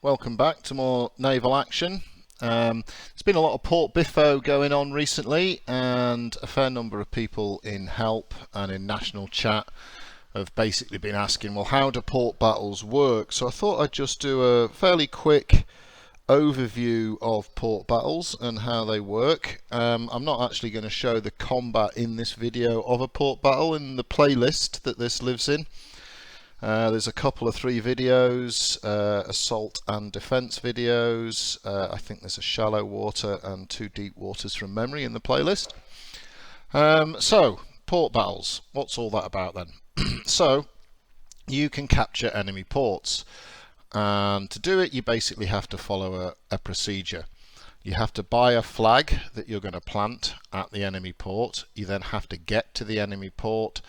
welcome back to more Naval Action. There's been a lot of port biffo going on recently, and a fair number of people in help and in national chat have basically been asking, well, how do port battles work? So I thought I'd just do a fairly quick overview of port battles and how they work. I'm not actually going to show the combat in this video of a port battle in the playlist that this lives in. There's a couple of 3 videos, assault and defense videos. I think there's a shallow water and 2 deep waters from memory in the playlist. So, port battles, what's all that about then? So, you can capture enemy ports, and to do it you basically have to follow a procedure. You have to buy a flag that you're going to plant at the enemy port. You then have to get to the enemy port,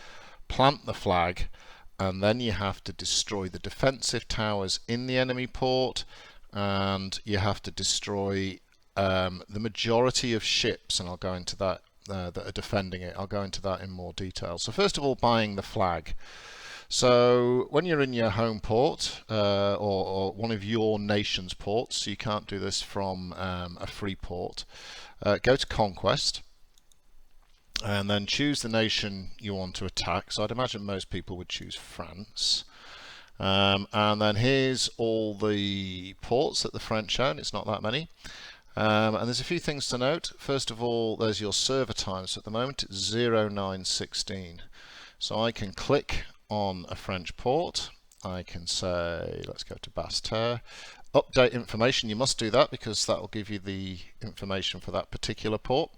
plant the flag, and then you have to destroy the defensive towers in the enemy port, and you have to destroy the majority of ships, and I'll go into that, that are defending it. I'll go into that in more detail. So first of all, buying the flag. So when you're in your home port, or one of your nation's ports, so you can't do this from a free port, go to Conquest, and then choose the nation you want to attack. So I'd imagine most people would choose France. And then here's all the ports that the French own. It's not that many. And there's a few things to note. First of all, there's your server time. So at the moment it's 0916. So I can click on a French port. I can say, let's go to Basse-Terre. Update information. You must do that because that will give you the information for that particular port.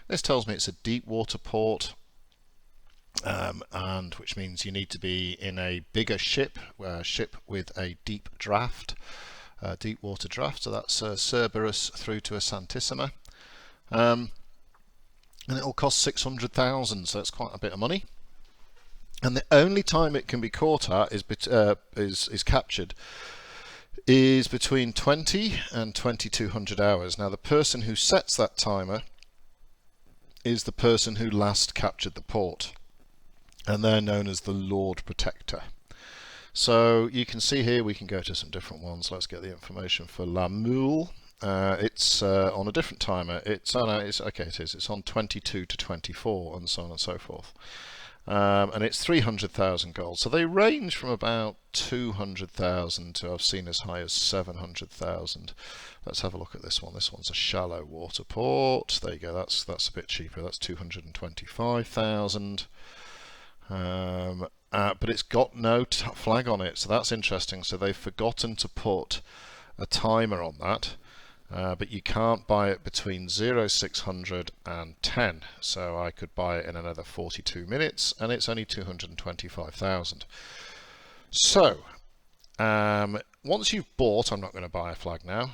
This tells me it's a deep water port, and which means you need to be in a bigger ship with a deep draft, deep water draft. So that's Cerberus through to a Santissima, and it will cost 600,000. So that's quite a bit of money. And the only time it can be caught at is captured is between 20 and 2200 hours. Now the person who sets that timer is the person who last captured the port, and they're known as the Lord Protector. So you can see here, we can go to some different ones. Let's get the information for La Mule. It's on a different timer. It's on 22 to 24 and so on and so forth. And it's 300,000 gold. So they range from about 200,000 to I've seen as high as 700,000. Let's have a look at this one. This one's a shallow water port. There you go. That's a bit cheaper. That's 225,000. But it's got no flag on it, so that's interesting. So they've forgotten to put a timer on that. But you can't buy it between 0600 and 10, so I could buy it in another 42 minutes, and it's only 225,000. So once you've bought, I'm not going to buy a flag now,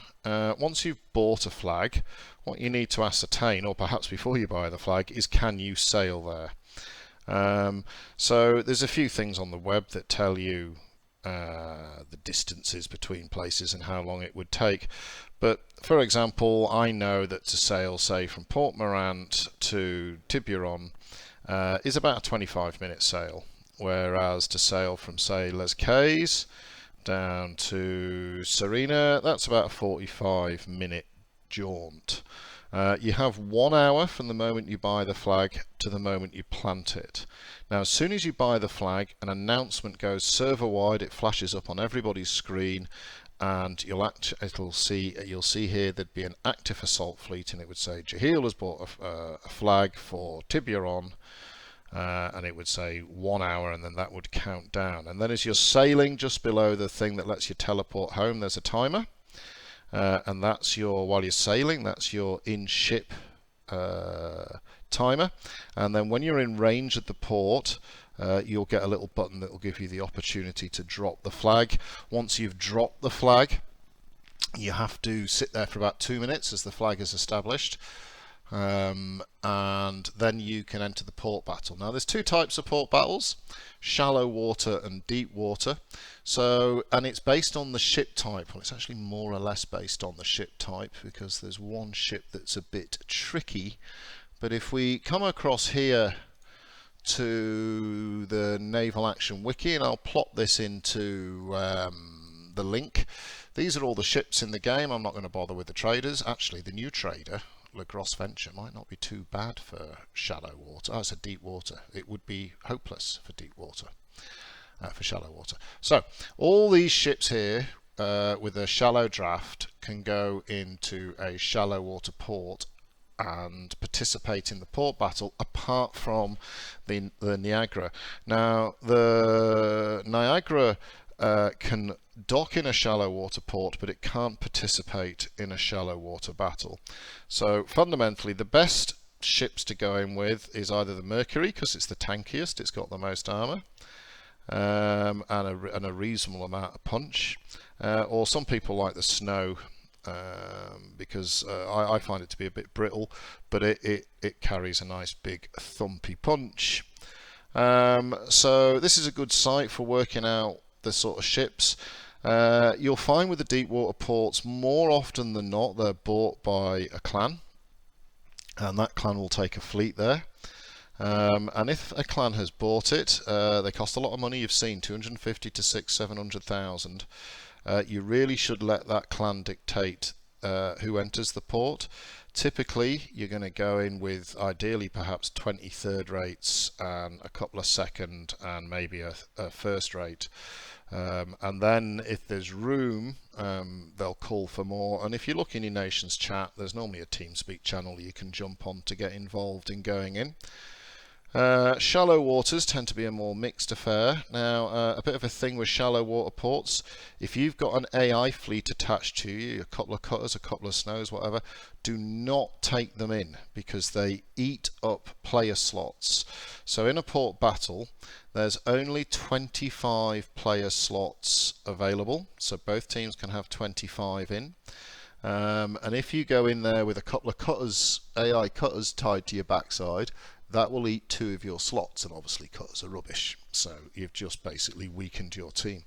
once you've bought a flag, what you need to ascertain, or perhaps before you buy the flag, is can you sail there? So there's a few things on the web that tell you the distances between places and how long it would take. But for example, I know that to sail, say, from Port Morant to Tiburon is about a 25-minute sail, whereas to sail from, say, Les Cayes down to Serena, that's about a 45-minute jaunt. You have 1 hour from the moment you buy the flag to the moment you plant it. Now, as soon as you buy the flag, an announcement goes server-wide. It flashes up on everybody's screen, and you'll see here there'd be an active assault fleet, and it would say Jeheil has bought a flag for Tiburon, and it would say 1 hour, and then that would count down. And then as you're sailing, just below the thing that lets you teleport home, there's a timer. And that's your, while you're sailing, that's your in-ship timer. And then when you're in range of the port, you'll get a little button that will give you the opportunity to drop the flag. Once you've dropped the flag, you have to sit there for about 2 minutes as the flag is established. And then you can enter the port battle. Now there's 2 types of port battles, shallow water and deep water. So, and it's based on the ship type. Well, it's actually more or less based on the ship type, because there's one ship that's a bit tricky. But if we come across here to the Naval Action wiki, and I'll plot this into the link. These are all the ships in the game. I'm not going to bother with the traders. Actually, the new trader, Lagros Venture, might not be too bad for shallow water. Oh, it's a deep water. It would be hopeless for deep water, for shallow water. So all these ships here with a shallow draft can go into a shallow water port and participate in the port battle, apart from the Niagara. Now, the Niagara can dock in a shallow water port, but it can't participate in a shallow water battle. So fundamentally, the best ships to go in with is either the Mercury, because it's the tankiest, it's got the most armor, and a reasonable amount of punch, or some people like the Snow, because I find it to be a bit brittle, but it carries a nice big thumpy punch. So this is a good site for working out the sort of ships. You'll find with the deep water ports, more often than not, they're bought by a clan, and that clan will take a fleet there. And if a clan has bought it, they cost a lot of money. You've seen 250 to 600,000-700,000. You really should let that clan dictate who enters the port. Typically, you're going to go in with ideally perhaps 20 third rates and a couple of second and maybe a first rate. And then if there's room, they'll call for more. And if you look in your nation's chat, there's normally a TeamSpeak channel you can jump on to get involved in going in. Shallow waters tend to be a more mixed affair. Now, a bit of a thing with shallow water ports, if you've got an AI fleet attached to you, a couple of cutters, a couple of snows, whatever, do not take them in, because they eat up player slots. So in a port battle, there's only 25 player slots available, so both teams can have 25 in. And if you go in there with a couple of cutters, AI cutters tied to your backside, that will eat 2 of your slots, and obviously cutters are rubbish, so you've just basically weakened your team.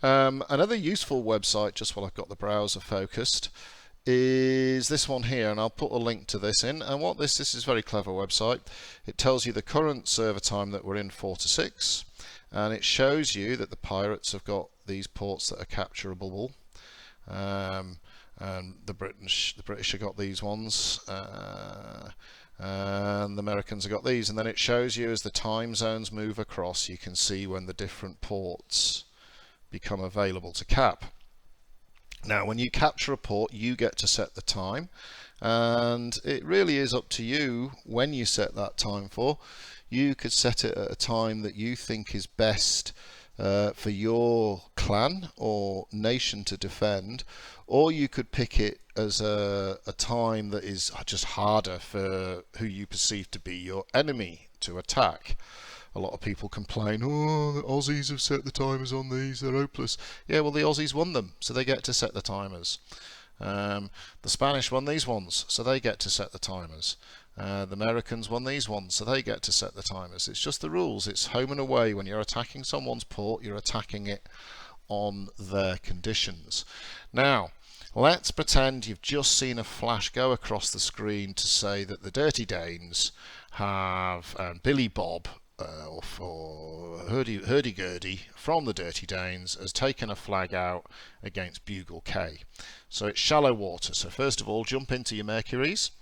Another useful website, just while I've got the browser focused, is this one here, and I'll put a link to this in. And what this is a very clever website. It tells you the current server time that we're in, 4 to 6, and it shows you that the pirates have got these ports that are capturable, and the British have got these ones, and the Americans have got these. And then it shows you as the time zones move across, you can see when the different ports become available to cap. Now, when you capture a port, you get to set the time, and it really is up to you when you set that time for. You could set it at a time that you think is best for your clan or nation to defend, or you could pick it as a time that is just harder for who you perceive to be your enemy to attack. A lot of people complain, oh, the Aussies have set the timers on these, they're hopeless. Yeah, well, the Aussies won them, so they get to set the timers. The Spanish won these ones, so they get to set the timers. The Americans won these ones, so they get to set the timers. It's just the rules. It's home and away. When you're attacking someone's port, you're attacking it on their conditions. Now, let's pretend you've just seen a flash go across the screen to say that the Dirty Danes have, Billy Bob, or Hurdy-Gurdy from the Dirty Danes has taken a flag out against Bugle K. So it's shallow water. So first of all, jump into your Mercuries.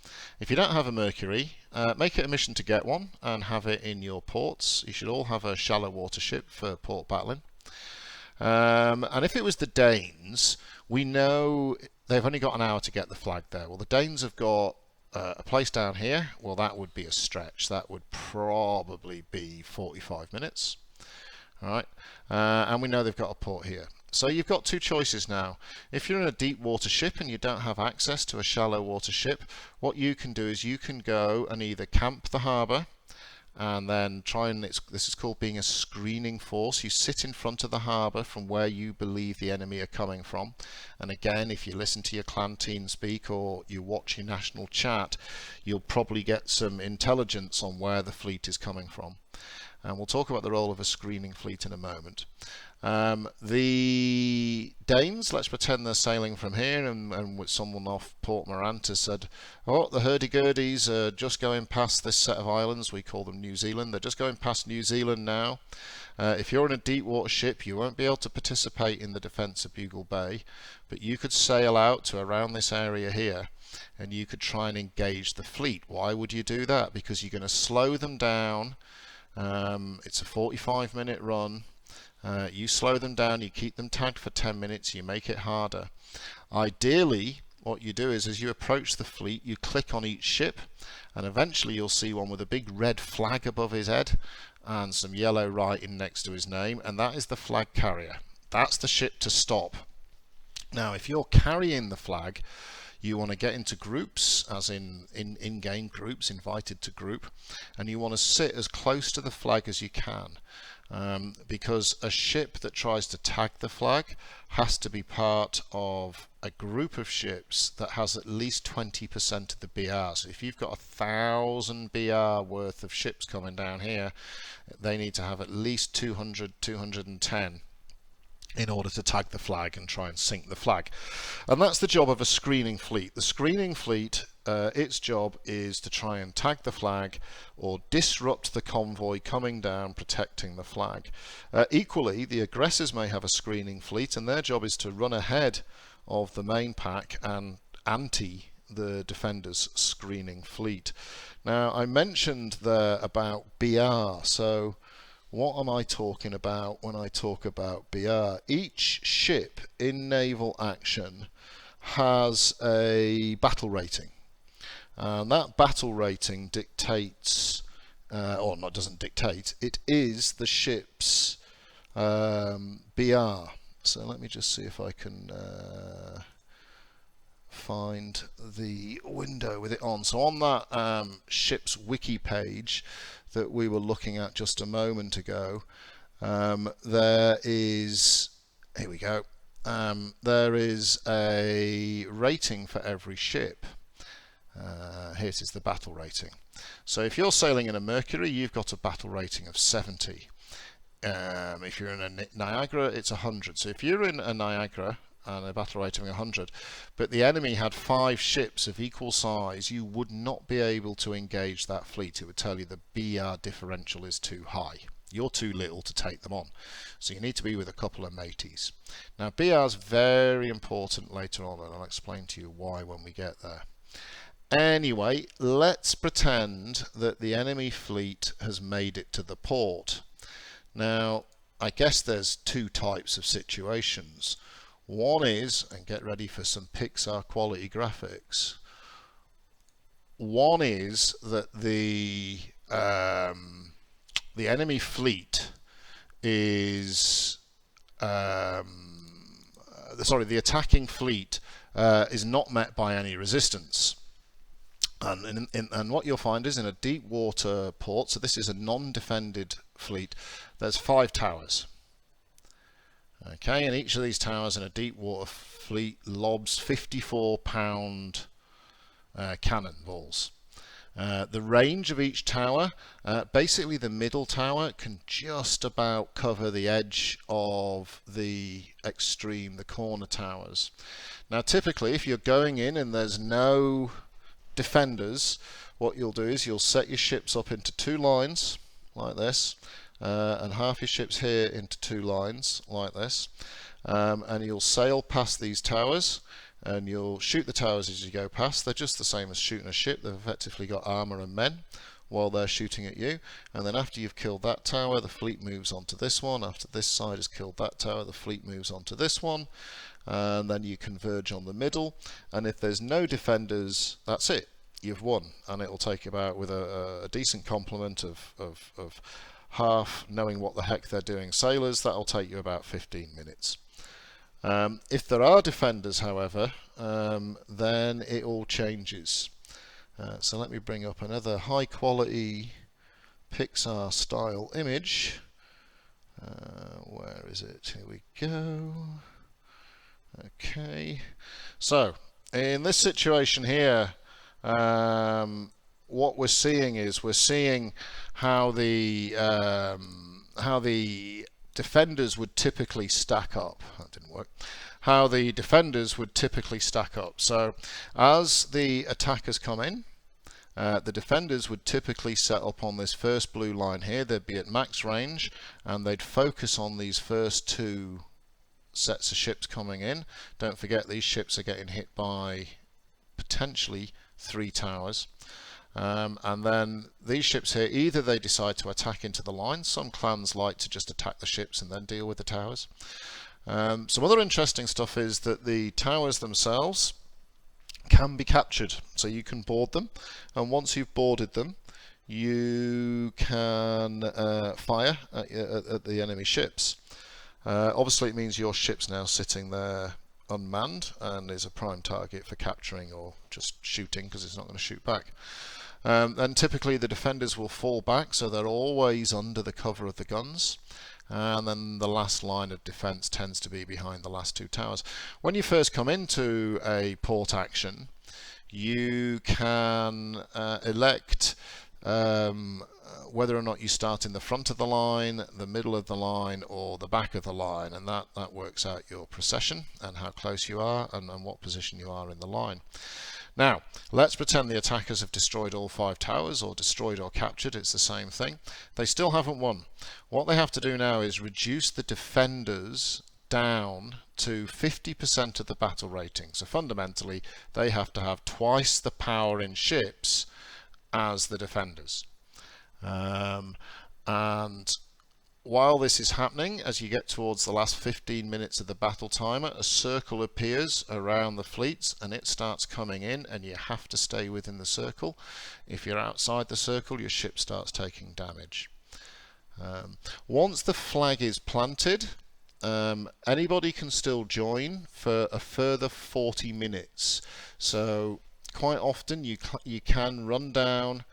If you don't have a Mercury, make it a mission to get one and have it in your ports. You should all have a shallow water ship for port battling. And if it was the Danes, we know they've only got an hour to get the flag there. Well, the Danes have got a place down here. Well, that would be a stretch. That would probably be 45 minutes. All right, and we know they've got a port here. So you've got 2 choices now. If you're in a deep water ship and you don't have access to a shallow water ship, what you can do is you can go and either camp the harbour and then try and, this is called being a screening force. You sit in front of the harbour from where you believe the enemy are coming from. And again, if you listen to your clan team speak or you watch your national chat, you'll probably get some intelligence on where the fleet is coming from. And we'll talk about the role of a screening fleet in a moment. The Danes, let's pretend they're sailing from here, and with someone off Port Morant has said, oh, the Hurdy-Gurdies are just going past this set of islands. We call them New Zealand. They're just going past New Zealand now, If you're in a deep water ship, you won't be able to participate in the defence of Bugle Bay, but you could sail out to around this area here and you could try and engage the fleet. Why would you do that? Because you're going to slow them down. It's a 45-minute run. You slow them down, you keep them tagged for 10 minutes, you make it harder. Ideally, what you do is as you approach the fleet, you click on each ship, and eventually you'll see one with a big red flag above his head and some yellow writing next to his name, and that is the flag carrier. That's the ship to stop. Now, if you're carrying the flag, you want to get into groups, as in-game groups, invited to group, and you want to sit as close to the flag as you can. Because a ship that tries to tag the flag has to be part of a group of ships that has at least 20% of the BR. So if you've got 1,000 BR worth of ships coming down here, they need to have at least 200, 210 in order to tag the flag and try and sink the flag. And that's the job of a screening fleet. The screening fleet, its job is to try and tag the flag or disrupt the convoy coming down protecting the flag. Equally, the aggressors may have a screening fleet, and their job is to run ahead of the main pack and anti the defenders' screening fleet. Now, I mentioned there about BR, so what am I talking about when I talk about BR? Each ship in naval action has a battle rating. And that battle rating dictates, or not, doesn't dictate, it is the ship's BR. So let me just see if I can find the window with it on. So on that ship's wiki page that we were looking at just a moment ago, there is, here we go, there is a rating for every ship. Here it is, the battle rating. So if you're sailing in a Mercury, you've got a battle rating of 70. If you're in a Niagara, it's 100. So if you're in a Niagara and a battle rating of 100, but the enemy had 5 ships of equal size, you would not be able to engage that fleet. It would tell you the BR differential is too high. You're too little to take them on. So you need to be with a couple of mateys. Now, BR is very important later on, and I'll explain to you why when we get there. Anyway, let's pretend that the enemy fleet has made it to the port. Now, I guess there's 2 types of situations. One is, and get ready for some Pixar quality graphics, one is that the enemy fleet is, the attacking fleet is not met by any resistance. And what you'll find is in a deep water port, so this is a non-defended fleet, there's 5 towers. Okay, and each of these towers in a deep water fleet lobs 54-pound cannonballs. The range of each tower, basically the middle tower can just about cover the edge of the extreme, the corner towers. Now typically if you're going in and there's no defenders, what you'll do is you'll set your ships up into 2 lines like this, and half your ships here into 2 lines like this, and you'll sail past these towers and you'll shoot the towers as you go past. They're just the same as shooting a ship. They've effectively got armour and men while they're shooting at you, and then after you've killed that tower, the fleet moves on to this one. After this side has killed that tower, the fleet moves on to this one, and then you converge on the middle, and if there's no defenders, that's it, you've won. And it'll take about, with a decent complement of half knowing what the heck they're doing sailors, that'll take you about 15 minutes. If there are defenders, however, then it all changes. So let me bring up another high quality Pixar style image. Where is it? Here we go. Okay, so in this situation here, what we're seeing is how the defenders would typically stack up. That didn't work. How the defenders would typically stack up. So as the attackers come in, the defenders would typically set up on this first blue line here. They'd be at max range and they'd focus on these first two sets of ships coming in. Don't forget, these ships are getting hit by potentially 3 towers. And then these ships here, either they decide to attack into the line. Some clans like to just attack the ships and then deal with the towers. Some other interesting stuff is that the towers themselves can be captured, so you can board them, and once you've boarded them you can fire at the enemy ships. Obviously it means your ship's now sitting there unmanned and is a prime target for capturing or just shooting, because it's not going to shoot back. And typically the defenders will fall back, so they're always under the cover of the guns, and then the last line of defense tends to be behind the last 2 towers. When you first come into a port action, you can elect whether or not you start in the front of the line, the middle of the line, or the back of the line, and that works out your procession and how close you are and what position you are in the line. Now, let's pretend the attackers have destroyed all 5 towers, or destroyed or captured, it's the same thing. They still haven't won. What they have to do now is reduce the defenders down to 50% of the battle rating. So fundamentally, they have to have twice the power in ships as the defenders. And while this is happening, as you get towards the last 15 minutes of the battle timer, a circle appears around the fleets and it starts coming in, and you have to stay within the circle. If you're outside the circle, your ship starts taking damage. Once the flag is planted, anybody can still join for a further 40 minutes. So quite often you can run down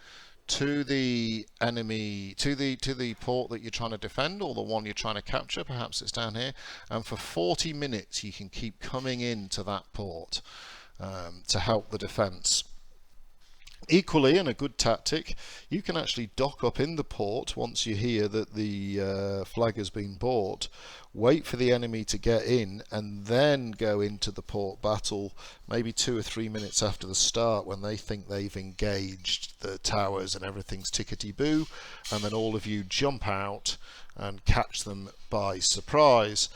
to the enemy, to the port that you're trying to defend, or the one you're trying to capture, perhaps it's down here, and for 40 minutes you can keep coming into that port to help the defense. Equally, and a good tactic, you can actually dock up in the port once you hear that the flag has been bought, wait for the enemy to get in, and then go into the port battle maybe 2 or 3 minutes after the start, when they think they've engaged the towers and everything's tickety-boo, and then all of you jump out and catch them by surprise.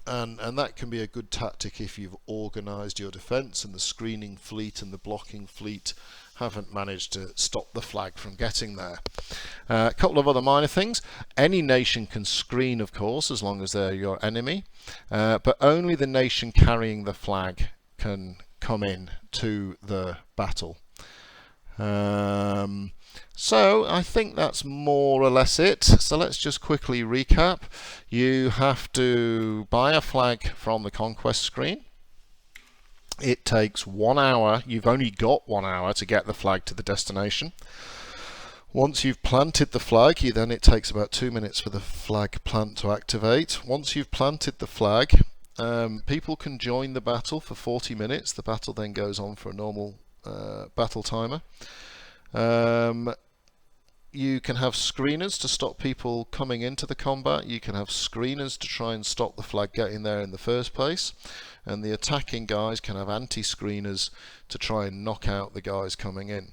And that can be a good tactic if you've organised your defence and the screening fleet and the blocking fleet haven't managed to stop the flag from getting there. A couple of other minor things. Any nation can screen, of course, as long as they're your enemy, but only the nation carrying the flag can come in to the battle. So I think that's more or less it. So let's just quickly recap. You have to buy a flag from the conquest screen. It takes 1 hour. You've only got 1 hour to get the flag to the destination. Once you've planted the flag, then it takes about 2 minutes for the flag plant to activate. Once you've planted the flag, people can join the battle for 40 minutes. The battle then goes on for a normal battle timer. You can have screeners to stop people coming into the combat. You can have screeners to try and stop the flag getting there in the first place. And the attacking guys can have anti-screeners to try and knock out the guys coming in.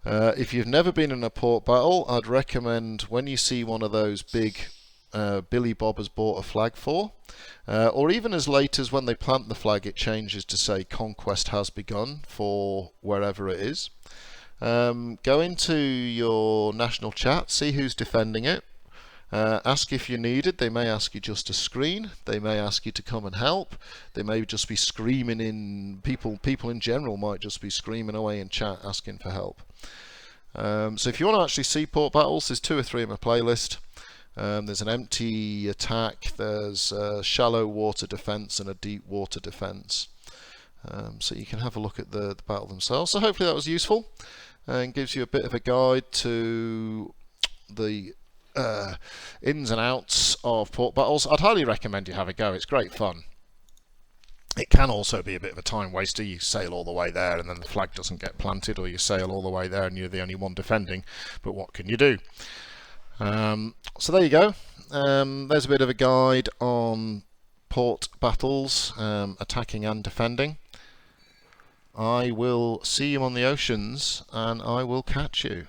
If you've never been in a port battle, I'd recommend, when you see one of those big Billy Bob has bought a flag for, or even as late as when they plant the flag, it changes to say conquest has begun for wherever it is. Go into your national chat, see who's defending it, ask if you're needed. They may ask you just to screen, they may ask you to come and help, they may just be screaming in, people in general might just be screaming away in chat asking for help. So if you want to actually see port battles, there's 2 or 3 in my playlist. There's an empty attack, there's a shallow water defense and a deep water defense. So you can have a look at the battle themselves. So hopefully that was useful and gives you a bit of a guide to the ins and outs of port battles. I'd highly recommend you have a go. It's great fun. It can also be a bit of a time waster. You sail all the way there and then the flag doesn't get planted, or you sail all the way there and you're the only one defending. But what can you do? So there you go. There's a bit of a guide on port battles, attacking and defending. I will see you on the oceans, and I will catch you.